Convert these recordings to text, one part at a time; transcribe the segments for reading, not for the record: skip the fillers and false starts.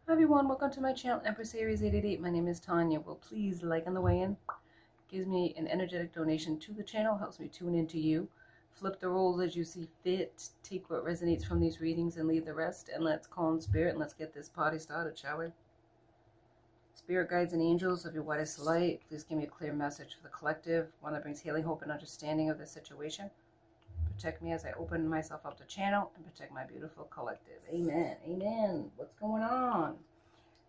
Hi everyone, welcome to my channel, Empress Aries 888. My name is Tanya. Well, please like on the way in. Gives me an energetic donation to the channel, helps me tune into you. Flip the roles as you see fit. Take what resonates from these readings and leave the rest. And let's call in spirit and let's get this party started, shall we? Spirit guides and angels of your whitest light, please give me a clear message for the collective, one that brings healing, hope, and understanding of this situation. Protect me as I open myself up to channel and protect my beautiful collective. Amen. Amen. What's going on?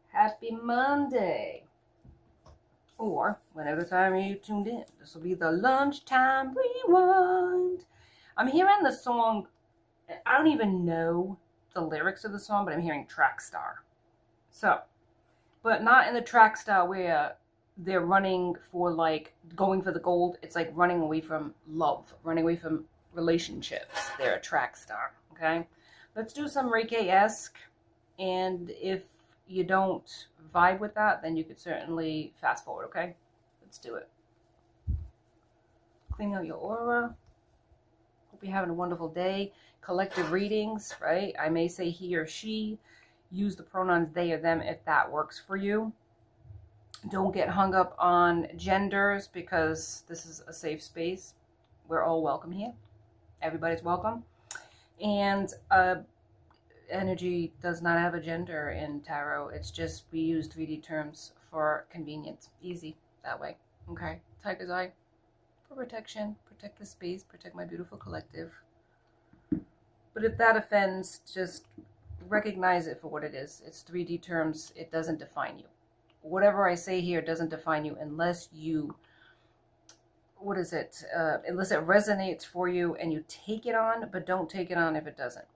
Happy Monday. Or whenever time you tuned in. This will be the lunchtime rewind. I'm hearing the song. I don't even know the lyrics of the song, but I'm hearing track star. So, but not in the track star where they're running for like going for the gold. It's like running away from love, running away from relationships. They're a track star. Okay, let's do some Reiki-esque, and if you don't vibe with that, then you could certainly fast forward. Okay, let's do it. Clean out your aura. Hope you're having a wonderful day. Collective readings, right? I may say he or she. Use the pronouns they or them if that works for you. Don't get hung up on genders because this is a safe space. We're all welcome here. Everybody's welcome. And energy does not have a gender in tarot. It's just we use 3D terms for convenience. Easy that way. Okay. Tiger's eye for protection. Protect the space. Protect my beautiful collective. But if that offends, just recognize it for what it is. It's 3D terms. It doesn't define you. Whatever I say here doesn't define you unless you, unless it resonates for you and you take it on, but don't take it on if it doesn't.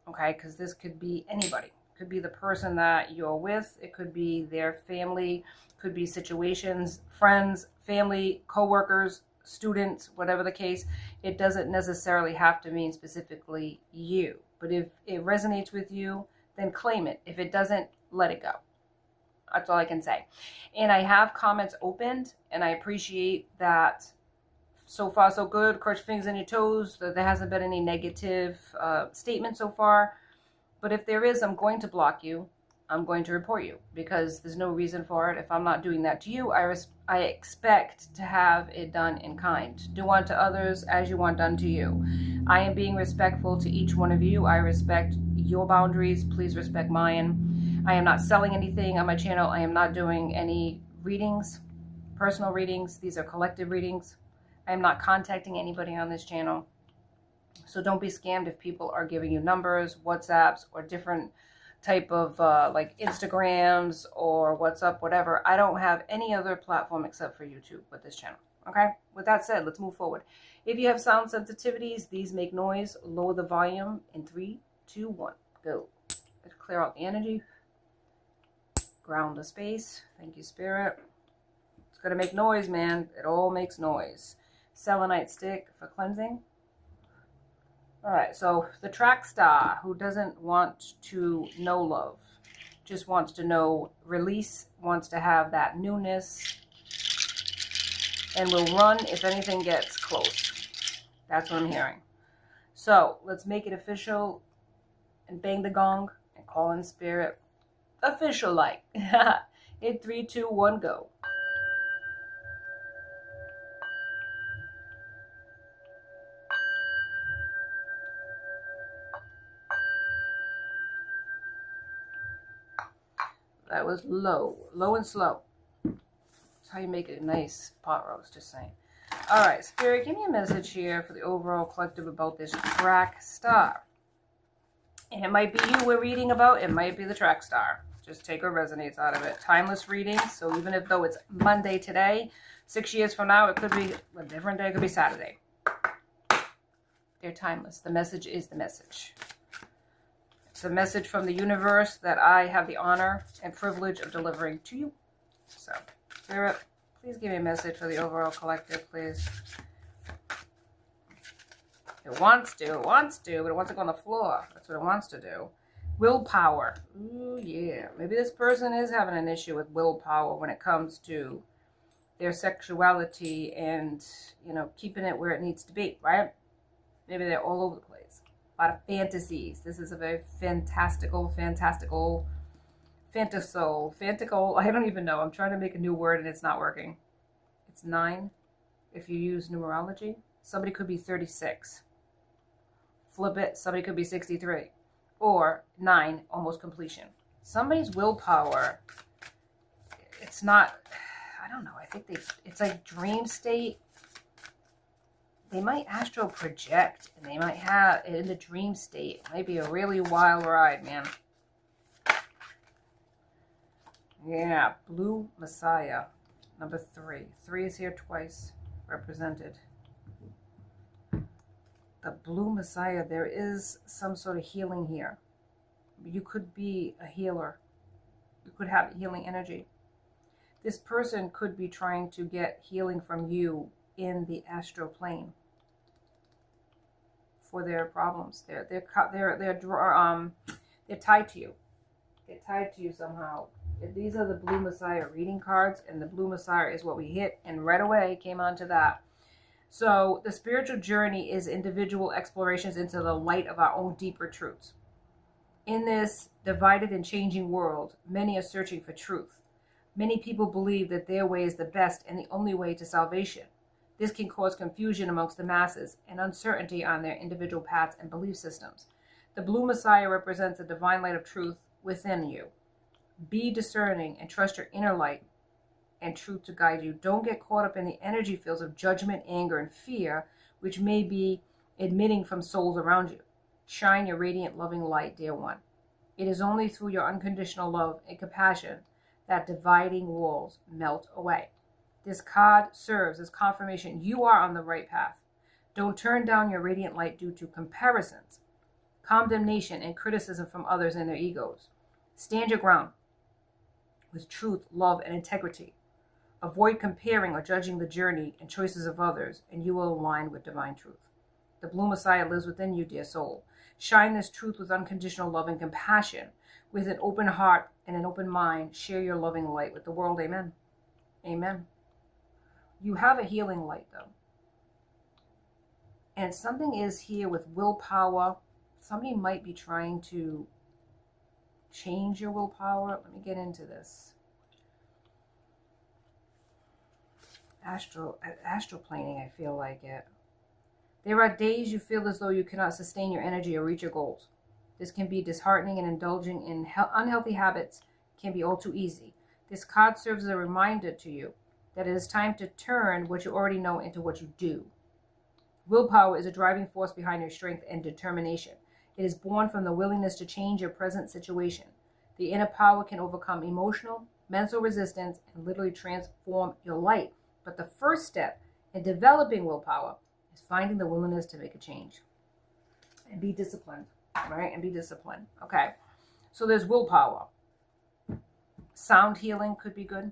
Okay, because this could be anybody. It could be the person that you're with. It could be their family. It could be situations, friends, family, co-workers, students, whatever the case. It doesn't necessarily have to mean specifically you. But if it resonates with you, then claim it. If it doesn't, let it go. That's all I can say. And I have comments opened, and I appreciate that. So far, so good. Cross your fingers on your toes. There hasn't been any negative statement so far. But if there is, I'm going to block you. I'm going to report you because there's no reason for it. If I'm not doing that to you, I expect to have it done in kind. Do unto others as you want done to you. I am being respectful to each one of you. I respect your boundaries. Please respect mine. I am not selling anything on my channel. I am not doing any readings, personal readings. These are collective readings. I am not contacting anybody on this channel. So don't be scammed if people are giving you numbers, WhatsApps, or different type of like Instagrams or WhatsApp, whatever. I don't have any other platform except for YouTube with this channel. Okay? With that said, let's move forward. If you have sound sensitivities, these make noise. Lower the volume in 3, 2, 1. Go. Let's clear out the energy. Ground the space. Thank you, Spirit. It's going to make noise, man. It all makes noise. Selenite stick for cleansing. All right, so the track star who doesn't want to know love, just wants to know release, wants to have that newness, and will run if anything gets close. That's what I'm hearing. So let's make it official and bang the gong and call in spirit. Official like. In 3, 2, 1, go. That was low and slow. That's how you make it a nice pot roast, just saying. All right, Spirit, give me a message here for the overall collective about this track star. And it might be you we're reading about. It might be the track star. Just take what resonates out of it. Timeless readings. So even if though it's Monday today, 6 years from now, it could be a different day. It could be Saturday. They're timeless. The message is the message. It's a message from the universe that I have the honor and privilege of delivering to you. So, Spirit, please give me a message for the overall collective, please. It wants to, but it wants to go on the floor. That's what it wants to do. Willpower. Ooh, yeah. Maybe this person is having an issue with willpower when it comes to their sexuality and, you know, keeping it where it needs to be, right? Maybe they're all over the place. A lot of fantasies. This is a very fantastical fantical, I don't even know. I'm trying to make a new word and it's not working. It's 9 if you use numerology. Somebody could be 36. Flip it, somebody could be 63. Or 9, almost completion. Somebody's willpower, it's not, I don't know, I think it's like dream state. They might astral project and they might have it in the dream state. It might be a really wild ride, man. Yeah, Blue Messiah, number 3. 3 is here twice represented. The Blue Messiah, there is some sort of healing here. You could be a healer. You could have healing energy. This person could be trying to get healing from you in the astral plane for their problems. They're tied to you. They're tied to you somehow. These are the Blue Messiah reading cards, and the Blue Messiah is what we hit, and right away came on to that. So the spiritual journey is individual explorations into the light of our own deeper truths. In this divided and changing world, many are searching for truth. Many people believe that their way is the best and the only way to salvation. This can cause confusion amongst the masses and uncertainty on their individual paths and belief systems. The Blue Messiah represents the divine light of truth within you. Be discerning and trust your inner light and truth to guide you. Don't get caught up in the energy fields of judgment, anger, and fear, which may be emitting from souls around you. Shine your radiant, loving light, dear one. It is only through your unconditional love and compassion that dividing walls melt away. This card serves as confirmation you are on the right path. Don't turn down your radiant light due to comparisons, condemnation, and criticism from others and their egos. Stand your ground with truth, love, and integrity. Avoid comparing or judging the journey and choices of others, and you will align with divine truth. The Blue Messiah lives within you, dear soul. Shine this truth with unconditional love and compassion. With an open heart and an open mind, share your loving light with the world. Amen. Amen. You have a healing light, though. And something is here with willpower. Somebody might be trying to change your willpower. Let me get into this. Astral planing, I feel like it. There are days you feel as though you cannot sustain your energy or reach your goals. This can be disheartening, and indulging in unhealthy habits can be all too easy. This card serves as a reminder to you that it is time to turn what you already know into what you do. Willpower is a driving force behind your strength and determination. It is born from the willingness to change your present situation. The inner power can overcome emotional, mental resistance, and literally transform your life. But the first step in developing willpower is finding the willingness to make a change. And be disciplined, right? And be disciplined. Okay. So there's willpower. Sound healing could be good.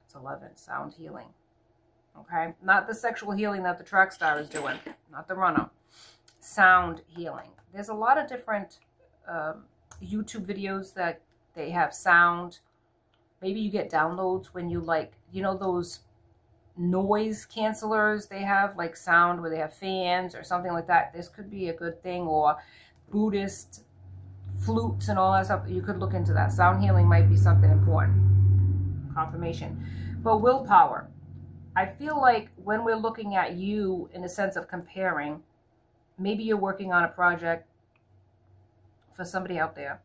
It's 11. Sound healing. Okay. Not the sexual healing that the track star is doing. Not the runner. Sound healing. There's a lot of different YouTube videos that they have sound. Maybe you get downloads when you those noise cancelers they have, like sound where they have fans or something like that. This could be a good thing. Or Buddhist flutes and all that stuff. You could look into that. Sound healing might be something important. Confirmation. But willpower. I feel like when we're looking at you in the sense of comparing, maybe you're working on a project for somebody out there,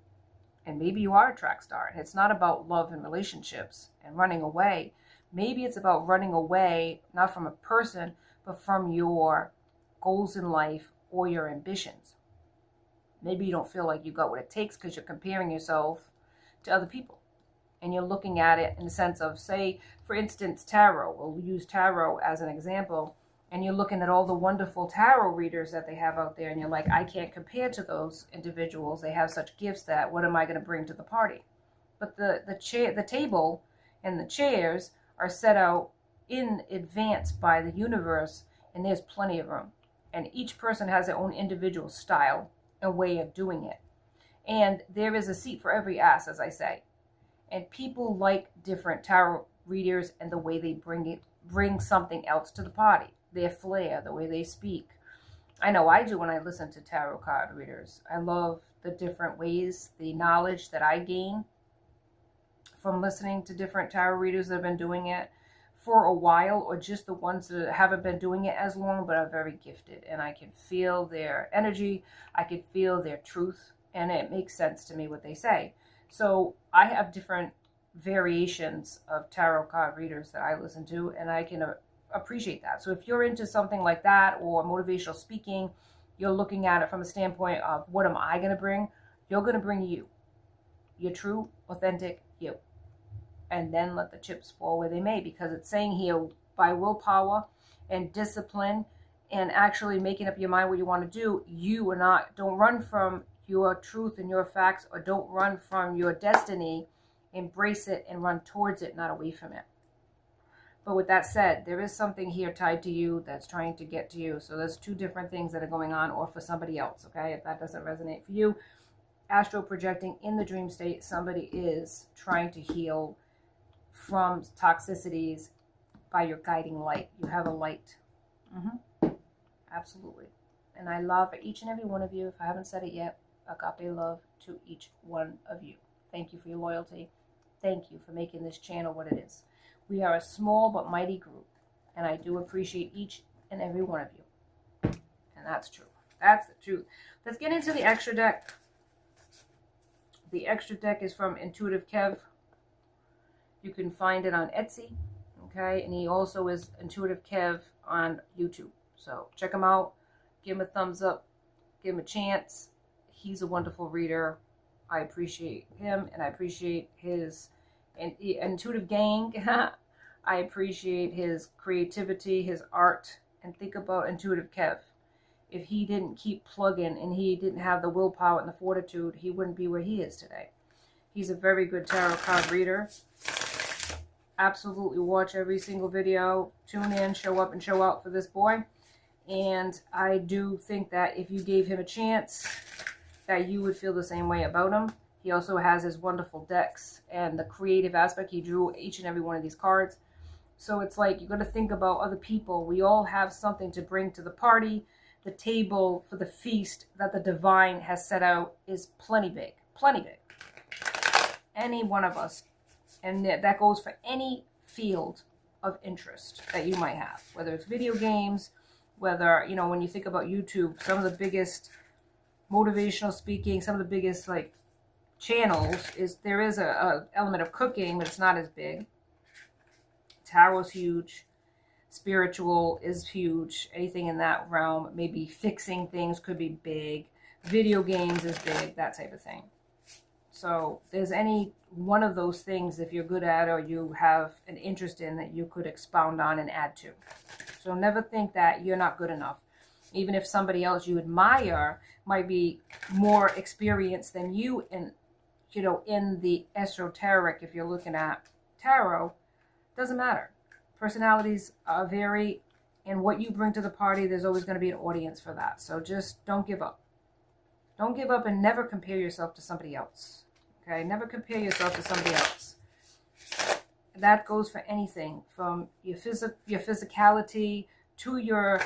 and maybe you are a track star, and it's not about love and relationships and running away. Maybe it's about running away, not from a person, but from your goals in life or your ambitions. Maybe you don't feel like you got what it takes because you're comparing yourself to other people. And you're looking at it in the sense of, say, for instance, tarot. We'll use tarot as an example. And you're looking at all the wonderful tarot readers that they have out there. And you're like, I can't compare to those individuals. They have such gifts that what am I going to bring to the party? But the table and the chairs are set out in advance by the universe. And there's plenty of room. And each person has their own individual style and way of doing it. And there is a seat for every ass, as I say. And people like different tarot readers and the way they bring something else to the party. Their flair, the way they speak. I know I do when I listen to tarot card readers. I love the different ways, the knowledge that I gain from listening to different tarot readers that have been doing it for a while, or just the ones that haven't been doing it as long but are very gifted, and I can feel their energy, I can feel their truth, and it makes sense to me what they say. So I have different variations of tarot card readers that I listen to, and I can appreciate that. So if you're into something like that, or motivational speaking, you're looking at it from a standpoint of what am I going to bring? You're going to bring you, your true, authentic you. And then let the chips fall where they may, because it's saying here, by willpower and discipline and actually making up your mind what you want to do, you are not, don't run from your truth and your facts, or don't run from your destiny. Embrace it and run towards it, not away from it. But with that said, there is something here tied to you that's trying to get to you. So there's two different things that are going on, or for somebody else, okay? If that doesn't resonate for you, astral projecting in the dream state, somebody is trying to heal from toxicities by your guiding light. You have a light. Absolutely. And I love each and every one of you. If I haven't said it yet, agape love to each one of you. Thank you for your loyalty. Thank you for making this channel what it is. We are a small but mighty group, and I do appreciate each and every one of you. And that's true. That's the truth. Let's get into the extra deck. The extra deck is from Intuitive Kev. You can find it on Etsy, okay? And he also is Intuitive Kev on YouTube. So check him out. Give him a thumbs up. Give him a chance. He's a wonderful reader. I appreciate him, and I appreciate his intuitive gang. I appreciate his creativity, his art. And think about Intuitive Kev. If he didn't keep plugging and he didn't have the willpower and the fortitude, he wouldn't be where he is today. He's a very good tarot card reader. Absolutely watch every single video. Tune in, show up, and show out for this boy. And I do think that if you gave him a chance, that you would feel the same way about him. He also has his wonderful decks and the creative aspect. He drew each and every one of these cards. So it's like, you got to think about other people. We all have something to bring to the party. The table for the feast that the divine has set out is plenty big. Plenty big. Any one of us. And that goes for any field of interest that you might have. Whether it's video games, whether, you know, when you think about YouTube, some of the biggest motivational speaking, some of the biggest, like, channels, there is a element of cooking, but it's not as big. Tarot's huge. Spiritual is huge. Anything in that realm, maybe fixing things could be big. Video games is big, that type of thing. So there's any one of those things, if you're good at or you have an interest in, that you could expound on and add to. So never think that you're not good enough. Even if somebody else you admire might be more experienced than you in, you know, in the esoteric, if you're looking at tarot, doesn't matter. Personalities vary, and what you bring to the party, there's always going to be an audience for that. So just don't give up. Don't give up, and never compare yourself to somebody else. Okay? Never compare yourself to somebody else. That goes for anything, from your physicality to your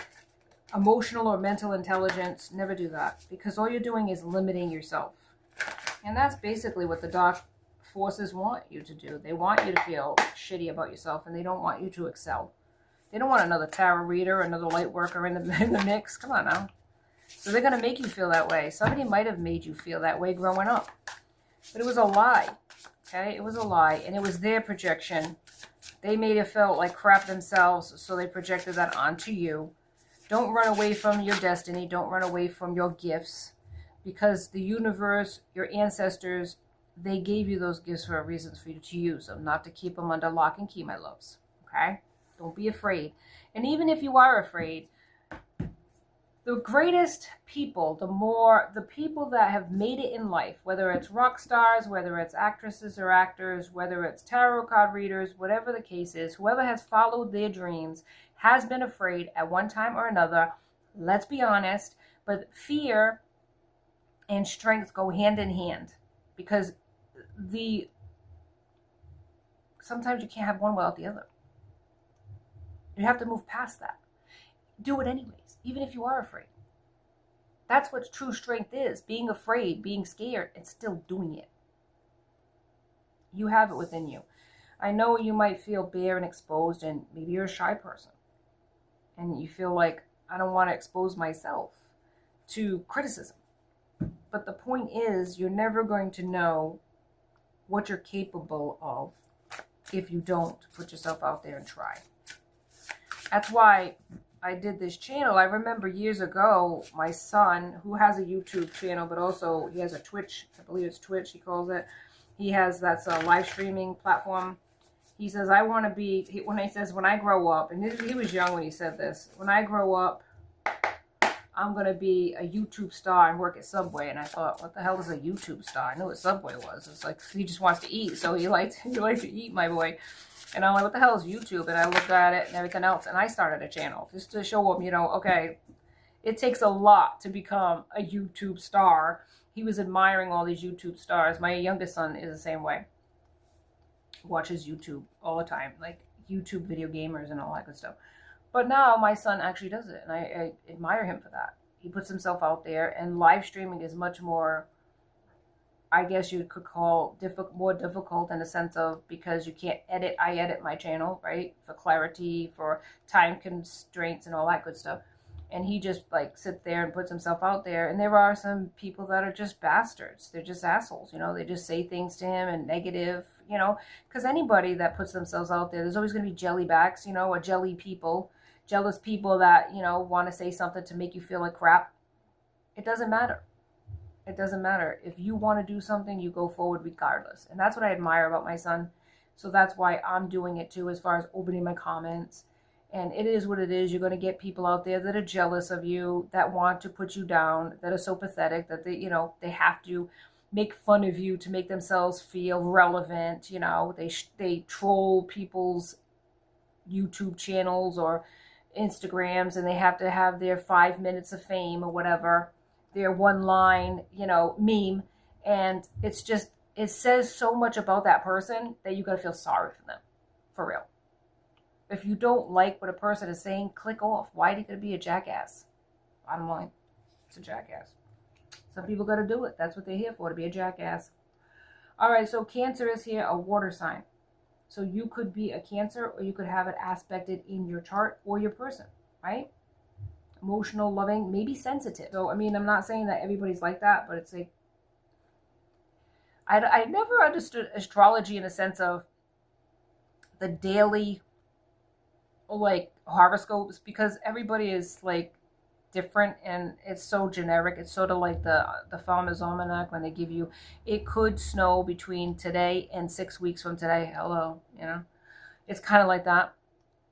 emotional or mental intelligence. Never do that, because all you're doing is limiting yourself. And that's basically what the dark forces want you to do. They want you to feel shitty about yourself, and they don't want you to excel. They don't want another tarot reader, another light worker in the mix. Come on now. So they're going to make you feel that way. Somebody might have made you feel that way growing up. But it was a lie. Okay? It was a lie. And it was their projection. They made it feel like crap themselves, so they projected that onto you. Don't run away from your destiny. Don't run away from your gifts. Because the universe, your ancestors, they gave you those gifts for a reason, for you to use them, not to keep them under lock and key, my loves. Okay? Don't be afraid. And even if you are afraid, the greatest people, the people that have made it in life, whether it's rock stars, whether it's actresses or actors, whether it's tarot card readers, whatever the case is, whoever has followed their dreams has been afraid at one time or another. Let's be honest. But fear and strength go hand in hand, because sometimes you can't have one without the other. You have to move past that. Do it anyways, even if you are afraid. That's what true strength is. Being afraid, being scared, and still doing it. You have it within you. I know you might feel bare and exposed, and maybe you're a shy person. And you feel like, I don't want to expose myself to criticism. But the point is, you're never going to know what you're capable of if you don't put yourself out there and try. That's why I did this channel. I remember years ago, my son, who has a YouTube channel, but also he has a Twitch, I believe it's Twitch, he calls it. He has, that's a live streaming platform. He says, I want to be, when I grow up, and he was young when he said this, when I grow up, I'm going to be a YouTube star and work at Subway. And I thought, what the hell is a YouTube star? I knew what Subway was. It's like, he just wants to eat. So he likes to eat, my boy. And I'm like, what the hell is YouTube? And I looked at it and everything else. And I started a channel just to show him, you know, okay, it takes a lot to become a YouTube star. He was admiring all these YouTube stars. My youngest son is the same way. Watches YouTube all the time, like YouTube video gamers and all that good stuff. But now my son actually does it, and I admire him for that. He puts himself out there, and live streaming is much more, I guess you could call more difficult in the sense of, because you can't edit. I edit my channel, right, for clarity, for time constraints and all that good stuff. And he just like sits there and puts himself out there. And there are some people that are just bastards. They're just assholes, you know. They just say things to him and negative, you know. Because anybody that puts themselves out there, there's always going to be jellybacks, you know, or jelly people. Jealous people that, you know, want to say something to make you feel like crap. It doesn't matter. It doesn't matter. If you want to do something, you go forward regardless. And that's what I admire about my son. So that's why I'm doing it too, as far as opening my comments. And it is what it is. You're going to get people out there that are jealous of you, that want to put you down, that are so pathetic that they, you know, they have to make fun of you to make themselves feel relevant. You know, they troll people's YouTube channels or Instagrams, and they have to have their 5 minutes of fame or whatever, their one line, you know, meme. And it's just, it says so much about that person that you got to feel sorry for them, for real. If you don't like what a person is saying, click off. Why are you going to be a jackass? Bottom line, it's a jackass. Some people got to do it. That's what they're here for, to be a jackass. All right, so Cancer is here, a water sign. So you could be a Cancer, or you could have it aspected in your chart or your person, right? Emotional, loving, maybe sensitive. So, I mean, I'm not saying that everybody's like that, but it's like, I never understood astrology in the sense of the daily, like, horoscopes, because everybody is, like, different, and it's so generic. It's sort of like the Farmer's Almanac, when they give you, it could snow between today and 6 weeks from today. Hello, you know, it's kind of like that.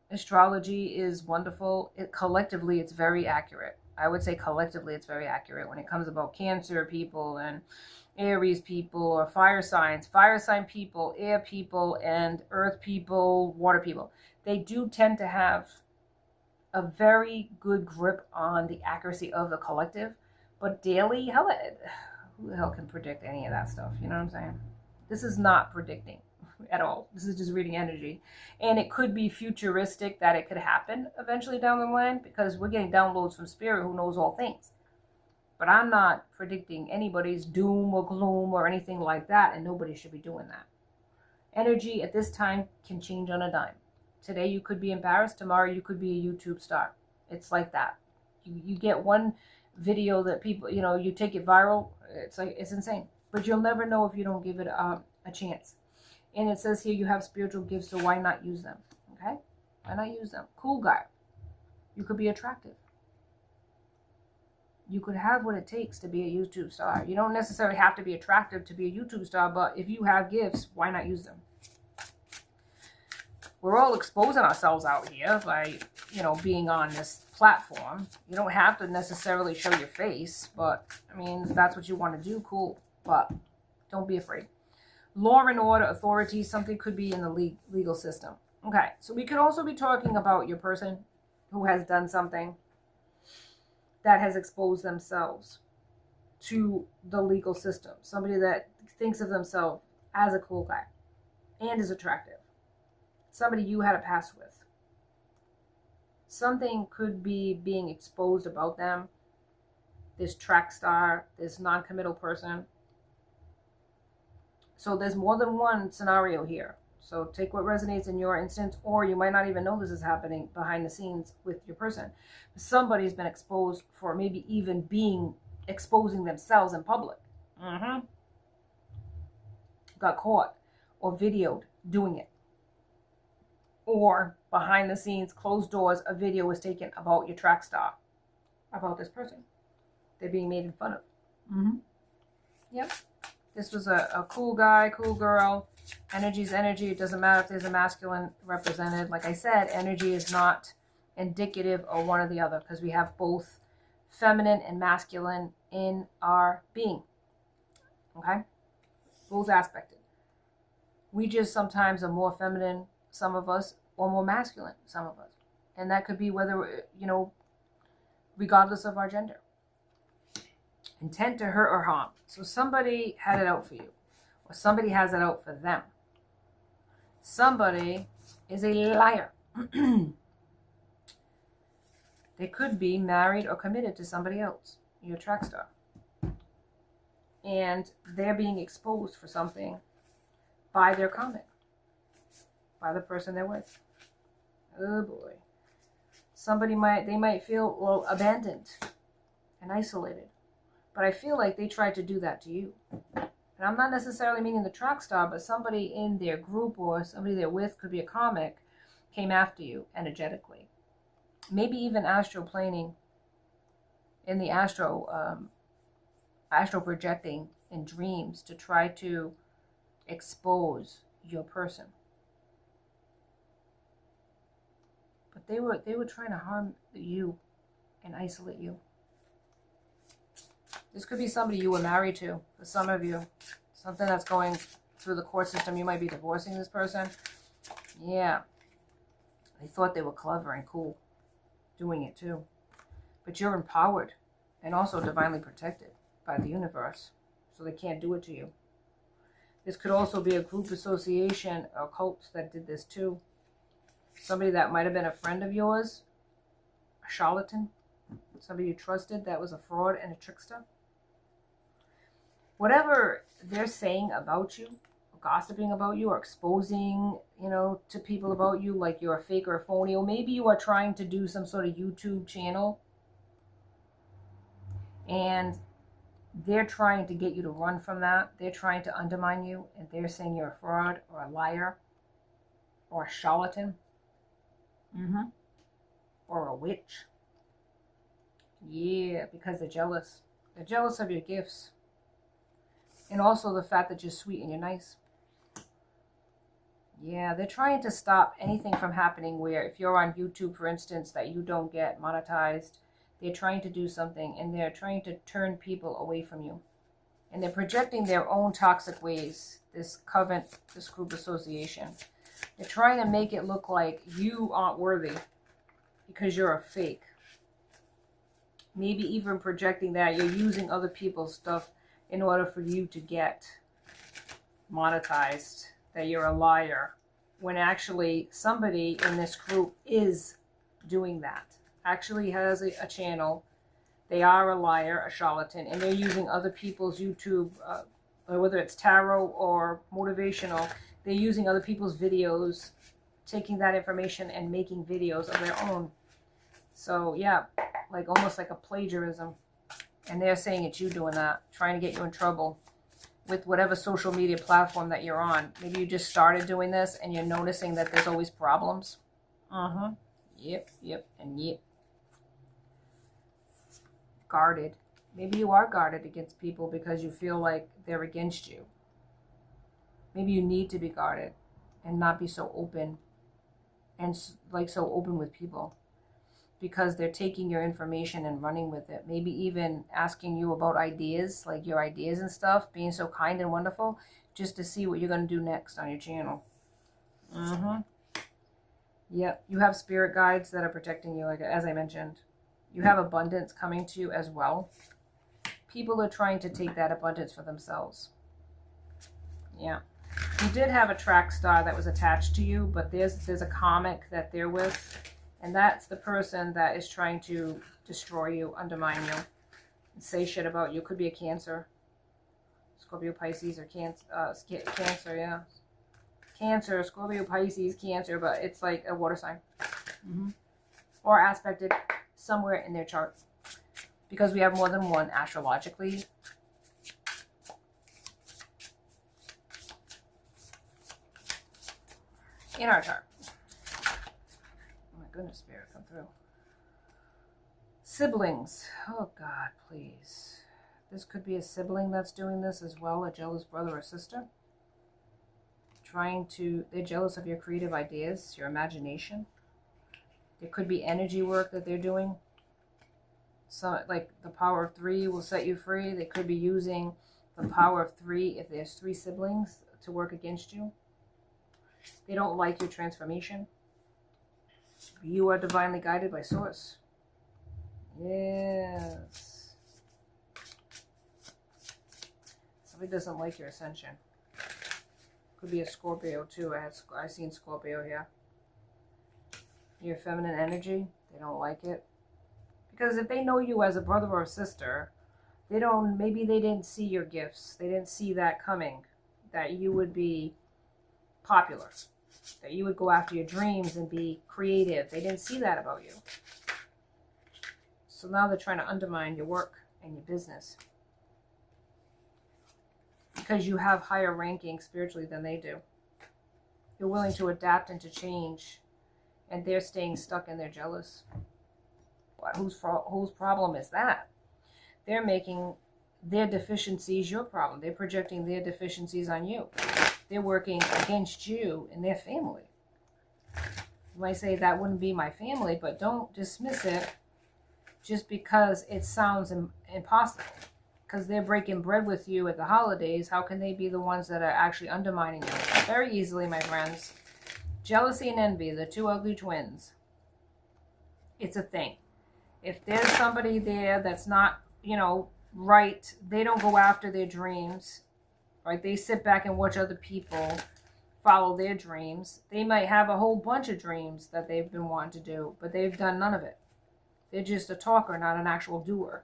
Astrology is wonderful. Collectively, it's very accurate. I would say collectively, it's very accurate when it comes about Cancer people and Aries people, or fire signs, fire sign people, air people, and earth people, water people. They do tend to have a very good grip on the accuracy of the collective, but daily, who the hell can predict any of that stuff? You know what I'm saying? This is not predicting at all. This is just reading energy. And it could be futuristic, that it could happen eventually down the line, because we're getting downloads from Spirit, who knows all things. But I'm not predicting anybody's doom or gloom or anything like that, and nobody should be doing that. Energy at this time can change on a dime. Today you could be embarrassed. Tomorrow you could be a YouTube star. It's like that. You get one video that people, you know, you take it viral. It's like, it's insane. But you'll never know if you don't give it a chance. And it says here you have spiritual gifts, so why not use them? Okay? Why not use them? Cool guy. You could be attractive. You could have what it takes to be a YouTube star. You don't necessarily have to be attractive to be a YouTube star, but if you have gifts, why not use them? We're all exposing ourselves out here by, you know, being on this platform. You don't have to necessarily show your face, but, I mean, if that's what you want to do, cool. But don't be afraid. Law and order, authority, something could be in the legal system. Okay, so we could also be talking about your person who has done something that has exposed themselves to the legal system. Somebody that thinks of themselves as a cool guy and is attractive. Somebody you had a past with. Something could be being exposed about them. this track star, this non-committal person. So there's more than one scenario here. So take what resonates in your instance, or you might not even know this is happening behind the scenes with your person. Somebody's been exposed for maybe even exposing themselves in public. Got caught or videoed doing it. Or behind the scenes, closed doors, a video was taken about your track star, about this person. They're being made fun of. Yep. This was a cool guy, cool girl. Energy's energy. It doesn't matter if there's a masculine represented. Like I said, energy is not indicative of one or the other, because we have both feminine and masculine in our being. Okay? Both aspected. We just sometimes are more feminine, some of us, or more masculine, some of us. And that could be whether, regardless of our gender. Intent to hurt or harm. So somebody had it out for you, or somebody has it out for them. Somebody is a liar. They could be married or committed to somebody else, your track star. And they're being exposed for something by their karmic, by the person they're with. Oh boy. They might feel abandoned and isolated. But I feel like they tried to do that to you. And I'm not necessarily meaning the track star, but somebody in their group or somebody they're with, could be a karmic, came after you energetically. Maybe even astroplaning in the astro projecting in dreams to try to expose your person. But they were trying to harm you and isolate you. This could be somebody you were married to, for some of you. Something that's going through the court system. You might be divorcing this person. Yeah. They thought they were clever and cool doing it too. But you're empowered and also divinely protected by the universe. So they can't do it to you. This could also be a group association or cult that did this too. Somebody that might have been a friend of yours. A charlatan. Somebody you trusted that was a fraud and a trickster. Whatever they're saying about you, or gossiping about you, or exposing, to people about you, like you're a fake or a phony, or maybe you are trying to do some sort of YouTube channel, and they're trying to get you to run from that. They're trying to undermine you, and they're saying you're a fraud, or a liar, or a charlatan, or a witch. Yeah, because they're jealous. They're jealous of your gifts. And also the fact that you're sweet and you're nice. Yeah, they're trying to stop anything from happening where if you're on YouTube, for instance, that you don't get monetized. They're trying to do something, and they're trying to turn people away from you. And they're projecting their own toxic ways, this coven, this group association. They're trying to make it look like you aren't worthy because you're a fake. Maybe even projecting that you're using other people's stuff in order for you to get monetized, that you're a liar, when actually somebody in this group is doing that. Actually has a channel. They are a liar, a charlatan, and they're using other people's YouTube, whether it's tarot or motivational, they're using other people's videos, taking that information and making videos of their own. So yeah, like almost like a plagiarism. And they're saying it's you doing that, trying to get you in trouble with whatever social media platform that you're on. Maybe you just started doing this and you're noticing that there's always problems. Yep, and yep. Guarded. Maybe you are guarded against people because you feel like they're against you. Maybe you need to be guarded and not be so open and so open with people, because they're taking your information and running with it. Maybe even asking you about ideas, like your ideas and stuff, being so kind and wonderful, just to see what you're going to do next on your channel. Yep, you have spirit guides that are protecting you, like as I mentioned. You have abundance coming to you as well. People are trying to take that abundance for themselves. Yeah. You did have a track star that was attached to you, but there's a comic that they're with. And that's the person that is trying to destroy you, undermine you. say shit about you. Could be a Cancer. Scorpio, Pisces, or Cancer, yeah. Cancer, Scorpio, Pisces, Cancer, but it's like a water sign. Or aspected somewhere in their chart. Because we have more than one astrologically. In our chart. Oh my goodness, Spirit, come through. Siblings. Oh God, please. This could be a sibling that's doing this as well, a jealous brother or sister. They're jealous of your creative ideas, your imagination. There could be energy work that they're doing. So, like the power of 3 will set you free. They could be using the power of 3 if there's 3 siblings to work against you. They don't like your transformation. You are divinely guided by Source. Yes. Somebody doesn't like your ascension. Could be a Scorpio too. I seen Scorpio here. Your feminine energy, they don't like it. Because if they know you as a brother or a sister, maybe they didn't see your gifts. They didn't see that coming. That you would be popular. That you would go after your dreams and be creative. They didn't see that about you. So now they're trying to undermine your work and your business. Because you have higher ranking spiritually than they do. You're willing to adapt and to change. And they're staying stuck and they're jealous. But whose problem is that? They're making their deficiencies your problem. They're projecting their deficiencies on you. They're working against you and their family. You might say that wouldn't be my family, but don't dismiss it just because it sounds impossible. Because they're breaking bread with you at the holidays, how can they be the ones that are actually undermining you? Very easily, my friends. Jealousy and envy, the 2 ugly twins. It's a thing. If there's somebody there that's not, right, they don't go after their dreams, right? They sit back and watch other people follow their dreams. They might have a whole bunch of dreams that they've been wanting to do, but they've done none of it. They're just a talker, not an actual doer.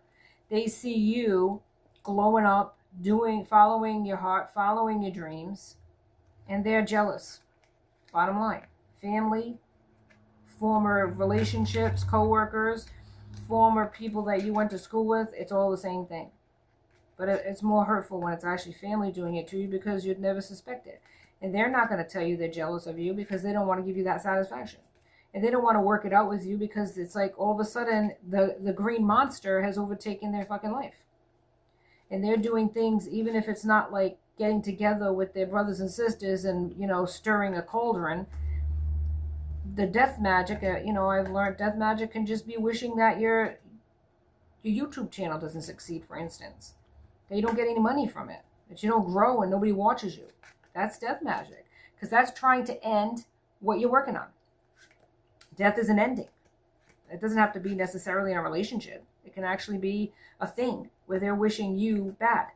They see you glowing up, following your heart, following your dreams, and they're jealous. Bottom line. Family, former relationships, co-workers, former people that you went to school with, it's all the same thing. But it's more hurtful when it's actually family doing it to you because you'd never suspect it. And they're not going to tell you they're jealous of you because they don't want to give you that satisfaction. And they don't want to work it out with you because it's like all of a sudden the green monster has overtaken their fucking life. And they're doing things, even if it's not like getting together with their brothers and sisters and, stirring a cauldron. The death magic, I've learned death magic can just be wishing that your YouTube channel doesn't succeed, for instance. That you don't get any money from it. That you don't grow and nobody watches you. That's death magic. Because that's trying to end what you're working on. Death is an ending. It doesn't have to be necessarily in a relationship. It can actually be a thing where they're wishing you bad.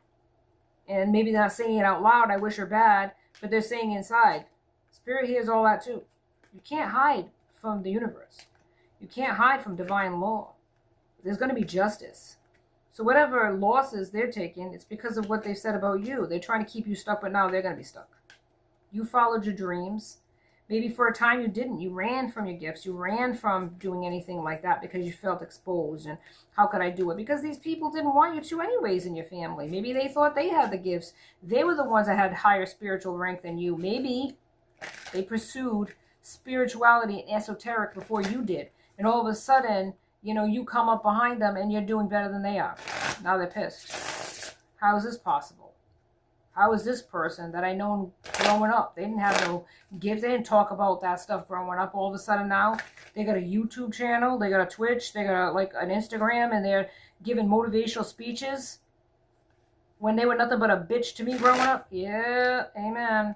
And maybe they're not saying it out loud, I wish her bad, but they're saying inside. Spirit hears all that too. You can't hide from the universe. You can't hide from divine law. There's going to be justice. So whatever losses they're taking, it's because of what they've said about you. They're trying to keep you stuck, but now they're going to be stuck. You followed your dreams. Maybe for a time you didn't. You ran from your gifts. You ran from doing anything like that because you felt exposed. And how could I do it? Because these people didn't want you to anyways in your family. Maybe they thought they had the gifts. They were the ones that had higher spiritual rank than you. Maybe they pursued spirituality and esoteric before you did. And all of a sudden, you come up behind them and you're doing better than they are. Now they're pissed. How is this possible? How is this person that I known growing up? They didn't have no gifts. They didn't talk about that stuff growing up. All of a sudden now, they got a YouTube channel. They got a Twitch. They got an Instagram. And they're giving motivational speeches. When they were nothing but a bitch to me growing up. Yeah, amen.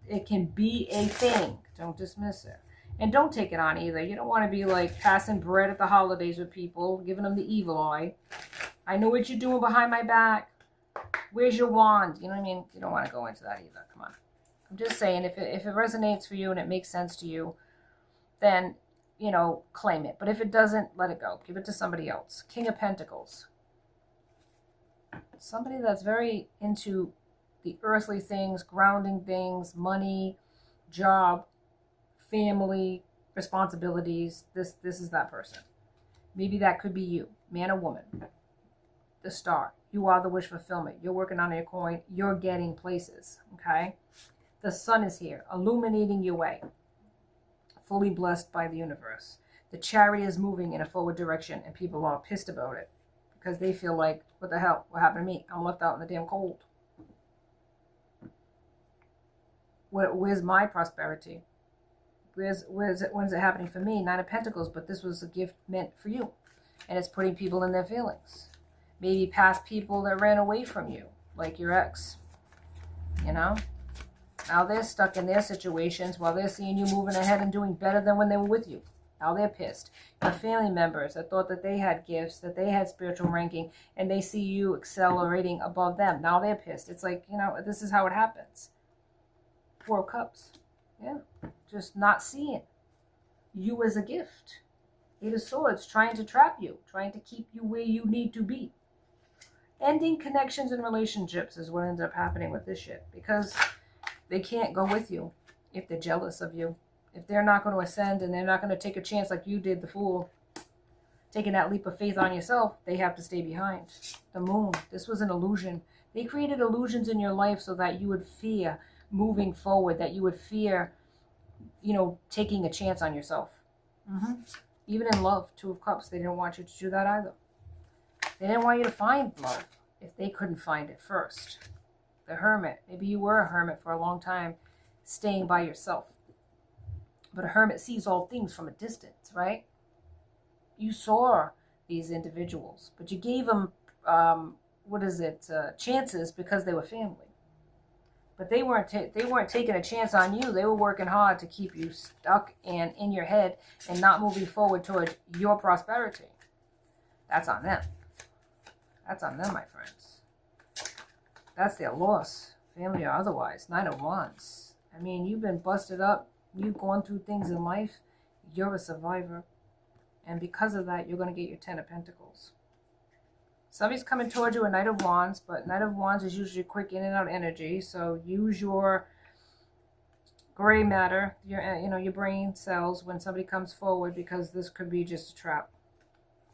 It can be a thing. Don't dismiss it. And don't take it on either. You don't want to be like passing bread at the holidays with people. Giving them the evil eye. I know what you're doing behind my back. Where's your wand? You know what I mean? You don't want to go into that either. Come on. I'm just saying, if it resonates for you and it makes sense to you, then, claim it. But if it doesn't, let it go. Give it to somebody else. King of Pentacles. Somebody that's very into the earthly things, grounding things, money, job, family, responsibilities. This is that person. Maybe that could be you, man or woman. The star. You are the wish fulfillment. You're working on your coin. You're getting places. Okay? The sun is here, illuminating your way. Fully blessed by the universe. The chariot is moving in a forward direction, and people are pissed about it because they feel like, what the hell? What happened to me? I'm left out in the damn cold. Where's my prosperity? When's it happening for me? Nine of Pentacles, but this was a gift meant for you. And it's putting people in their feelings. Maybe past people that ran away from you, like your ex. You know? Now they're stuck in their situations while they're seeing you moving ahead and doing better than when they were with you. Now they're pissed. Your family members that thought that they had gifts, that they had spiritual ranking, and they see you accelerating above them. Now they're pissed. It's like, you know, this is how it happens. Four of Cups. Yeah. Just not seeing you as a gift. Eight of Swords, trying to trap you, trying to keep you where you need to be. Ending connections and relationships is what ends up happening with this shit. Because they can't go with you if they're jealous of you. If they're not going to ascend and they're not going to take a chance like you did, the Fool, taking that leap of faith on yourself, they have to stay behind. The Moon, this was an illusion. They created illusions in your life so that you would fear moving forward, that you would fear, you know, taking a chance on yourself. Even in love, Two of Cups, they didn't want you to do that either. They didn't want you to find love if they couldn't find it first. The Hermit, maybe you were a hermit for a long time, staying by yourself. But a hermit sees all things from a distance, right? You saw these individuals, but you gave them, chances because they were family. But they weren't taking a chance on you. They were working hard to keep you stuck and in your head and not moving forward towards your prosperity. That's on them. That's on them, my friends. That's their loss, family or otherwise. Nine of Wands. I mean, you've been busted up. You've gone through things in life. You're a survivor. And because of that, you're going to get your Ten of Pentacles. Somebody's coming towards you, a Knight of Wands, but Knight of Wands is usually quick in and out energy. So use your gray matter, your brain cells when somebody comes forward, because this could be just a trap.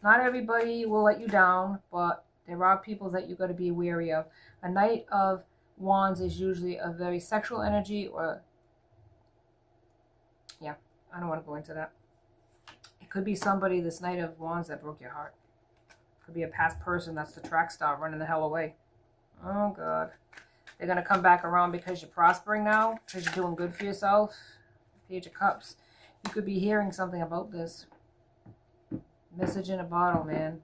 Not everybody will let you down, but there are people that you got to be wary of. A Knight of Wands is usually a very sexual energy, or yeah, I don't want to go into that. It could be somebody, this Knight of Wands, that broke your heart. Could be a past person that's the track star running the hell away. Oh, God. They're going to come back around because you're prospering now, because you're doing good for yourself. Page of Cups. You could be hearing something about this. Message in a bottle, man.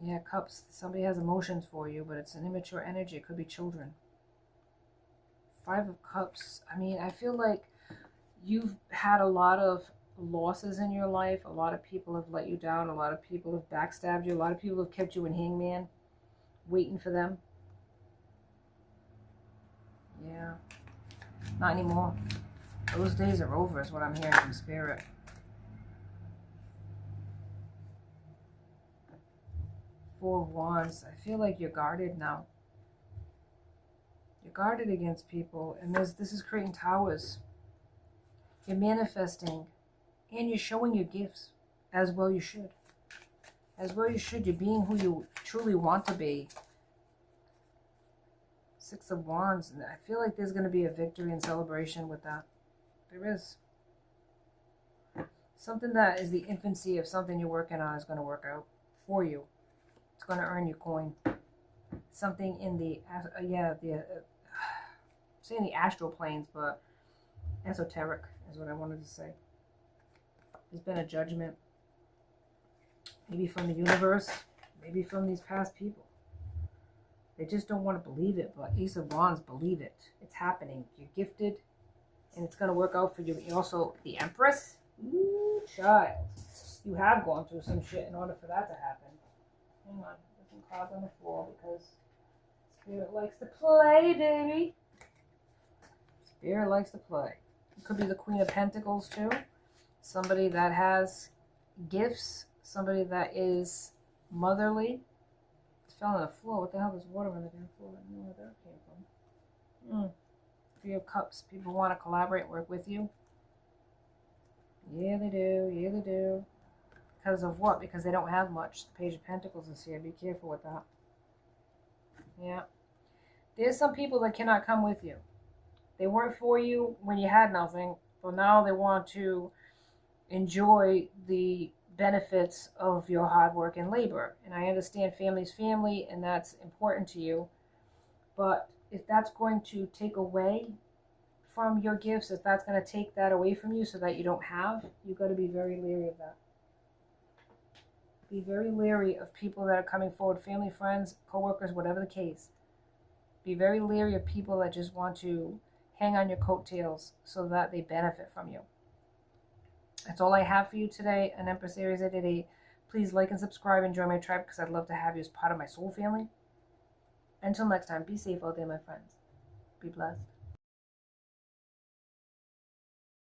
Yeah, Cups. Somebody has emotions for you, but it's an immature energy. It could be children. Five of Cups. I mean, I feel like you've had a lot of losses in your life. A lot of people have let you down. A lot of people have backstabbed you. A lot of people have kept you in hangman, waiting for them. Yeah. Not anymore. Those days are over is what I'm hearing from Spirit. Four of Wands. I feel like you're guarded now. You're guarded against people, and this is creating towers. You're manifesting, and you're showing your gifts, as well you should. As well you should. You're being who you truly want to be. Six of Wands, and I feel like there's going to be a victory and celebration with that. There is. Something that is the infancy of something you're working on is going to work out for you. It's going to earn you coin. Something in the, saying the astral planes, but esoteric is what I wanted to say. There's been a judgment. Maybe from the universe. Maybe from these past people. They just don't want to believe it, but Ace of Wands, believe it. It's happening. You're gifted, and it's going to work out for you. You're also the Empress. Ooh, child. You have gone through some shit in order for that to happen. Hang on. There's some cards on the floor because Spirit likes to play, baby. Spirit likes to play. It could be the Queen of Pentacles, too. Somebody that has gifts. Somebody that is motherly. It fell on the floor. What the hell is water on the damn floor? I don't know where that came from. Three of Cups. People want to collaborate, work with you. Yeah, they do. Yeah, they do. Because of what? Because they don't have much. The Page of Pentacles is here. Be careful with that. Yeah. There's some people that cannot come with you. They weren't for you when you had nothing, but now they want to enjoy the benefits of your hard work and labor. And I understand family's family, and that's important to you. But if that's going to take away from your gifts, if that's going to take that away from you so that you don't have, you've got to be very leery of that. Be very leery of people that are coming forward, family, friends, co-workers, whatever the case. Be very leery of people that just want to hang on your coattails so that they benefit from you. That's all I have for you today, an Empress Aries identity. Please like and subscribe and join my tribe because I'd love to have you as part of my soul family. Until next time, be safe out there, my friends. Be blessed.